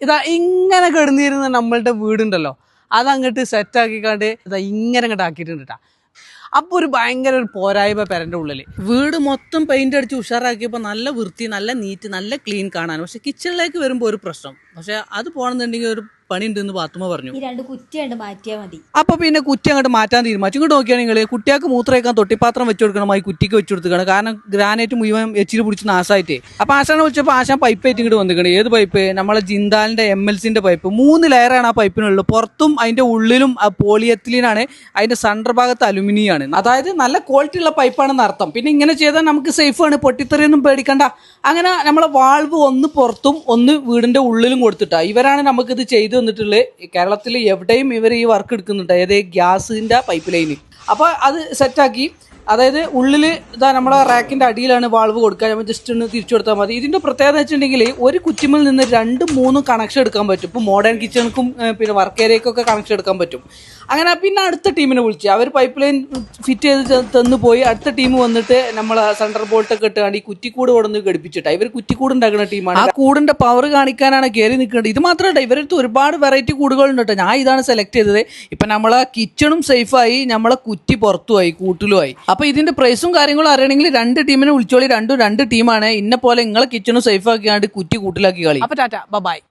ഇതാ ഇങ്ങനെ കിടന്നിരുന്ന നമ്മളുടെ വീടുണ്ടല്ലോ, അതങ്ങോട്ട് സെറ്റാക്കിക്കാണ്ട് ഇതാ ഇങ്ങനെ അങ്ങോട്ട് ആക്കിയിട്ടുണ്ട് കേട്ടോ. അപ്പോൾ ഒരു ഭയങ്കര ഒരു പോരായ്മ പെരൻ്റെ ഉള്ളിൽ. വീട് മൊത്തം പെയിൻ്റ് അടിച്ച് ഉഷാറാക്കിയപ്പോൾ നല്ല വൃത്തി, നല്ല നീറ്റ്, നല്ല ക്ലീൻ കാണാൻ. പക്ഷെ കിച്ചണിലേക്ക് വരുമ്പോൾ ഒരു പ്രശ്നം. പക്ഷെ അത് പോകണമെന്നുണ്ടെങ്കിൽ ഒരു പണി ഉണ്ടെന്ന് പാത്തുമ്മ പറഞ്ഞു. ഈ 2 കുറ്റിയുണ്ട്, മാറ്റിയാൽ മതി. അപ്പോൾ പിന്നെ കുറ്റി അങ്ങോട്ട് മാറ്റാൻ തീരുമാനിച്ചു. ഇങ്ങോട്ട് നോക്കിയാണെങ്കിൽ കുട്ടികൾക്ക് മൂത്രമൊഴിക്കാൻ തൊട്ടിപ്പാത്രം വെച്ച് കൊടുക്കണമായി കുറ്റിക്ക് വെച്ച് കൊടുക്കുകയാണ്. കാരണം ഗ്രാനൈറ്റ് മുഴുവൻ എച്ചിൽ പിടിച്ച് നാശമായിട്ടേ. അപ്പോൾ ആശാനെ വിളിച്ചപ്പോൾ ആശാൻ പൈപ്പ് ആയിട്ട് ഇങ്ങോട്ട് വന്നിരിക്കണം. ഏത് പൈപ്പ്? നമ്മളെ ജിന്താലിൻ്റെ MLCൻ്റെ പൈപ്പ്. 3 ലെയറാണ് ആ പൈപ്പിനുള്ളത്. പുറത്തും അതിൻ്റെ ഉള്ളിലും പോളിയെത്തിലീനാണ്, അതിൻ്റെ സെൻറ്റർ ഭാഗത്ത് അലുമിനിയാണ്. അതായത് നല്ല ക്വാളിറ്റി ഉള്ള പൈപ്പാണെന്ന് അർത്ഥം. പിന്നെ ഇങ്ങനെ ചെയ്താൽ നമുക്ക് സേഫാണ്, പൊട്ടിത്തെറിയൊന്നും പേടിക്കണ്ട. അങ്ങനെ നമ്മളെ വാൾവ് ഒന്ന് പുറത്തും ഒന്ന് വീടിൻ്റെ ഉള്ളിലും കൊടുത്തിട്ടാണ്. ഇവരാണ് നമുക്കിത് ചെയ്തു തന്നിട്ടുള്ളത്. കേരളത്തിൽ എവിടെയും ഇവർ ഈ വർക്ക് എടുക്കുന്നുണ്ട്, അതായത് ഗ്യാസിൻ്റെ പൈപ്പ് ലൈന്. അപ്പോൾ അത് സെറ്റാക്കി, അതായത് ഉള്ളിൽ ഇതാ നമ്മളെ റാക്കിൻ്റെ അടിയിലാണ് വാൾവ് കൊടുക്കുക. നമ്മൾ ജസ്റ്റ് ഒന്ന് തിരിച്ചു കൊടുത്താൽ മതി. ഇതിൻ്റെ പ്രത്യേകത വെച്ചിട്ടുണ്ടെങ്കിൽ ഒരു കുറ്റിമിൽ നിന്ന് 2-3 കണക്ഷൻ എടുക്കാൻ പറ്റും. ഇപ്പോൾ മോഡേൺ കിച്ചണുക്കും പിന്നെ വർക്ക് ഏരിയക്കൊക്കെ കണക്ഷൻ എടുക്കാൻ പറ്റും. അങ്ങനെ പിന്നെ അടുത്ത ടീമിനെ വിളിച്ച് അവർ പൈപ്പ് ലൈൻ ഫിറ്റ് ചെയ്ത് തന്നു പോയി. അടുത്ത ടീം വന്നിട്ട് നമ്മൾ സെൻട്രൽ ബോൾട്ടൊക്കെ ഇട്ടാണ്ട് ഈ കുറ്റിക്കൂട് കൊടുന്ന് ഘടിപ്പിച്ചിട്ടാണ്. ഇവർ കുറ്റിക്കൂട് ഉണ്ടാക്കുന്ന ടീമാണ്. ആ കൂടിൻ്റെ പവർ കാണിക്കാനാണ് കയറി നിൽക്കേണ്ടത്. ഇത് മാത്രമല്ല, ഇവരടുത്ത് ഒരുപാട് വെറൈറ്റി കൂടുകളുണ്ട് കേട്ടോ. ഞാൻ ഇതാണ് സെലക്ട് ചെയ്തത്. ഇപ്പം നമ്മളെ കിച്ചണും സേഫായി, നമ്മളെ കുറ്റി പുറത്തുമായി, കൂട്ടിലുമായി. അപ്പോൾ ഇതിൻ്റെ പ്രൈസും കാര്യങ്ങളും അറിയണമെങ്കിൽ 2 ടീമിനെ വിളിച്ചോളി. 2 ടീമാണ്. ഇന്നെ പോലെ നിങ്ങളെ കിച്ചണും സേഫ് ആക്കിയാണ്ട് കുറ്റി കൂട്ടിലാക്കി കളി. അപ്പോൾ ടാറ്റ, ബൈ.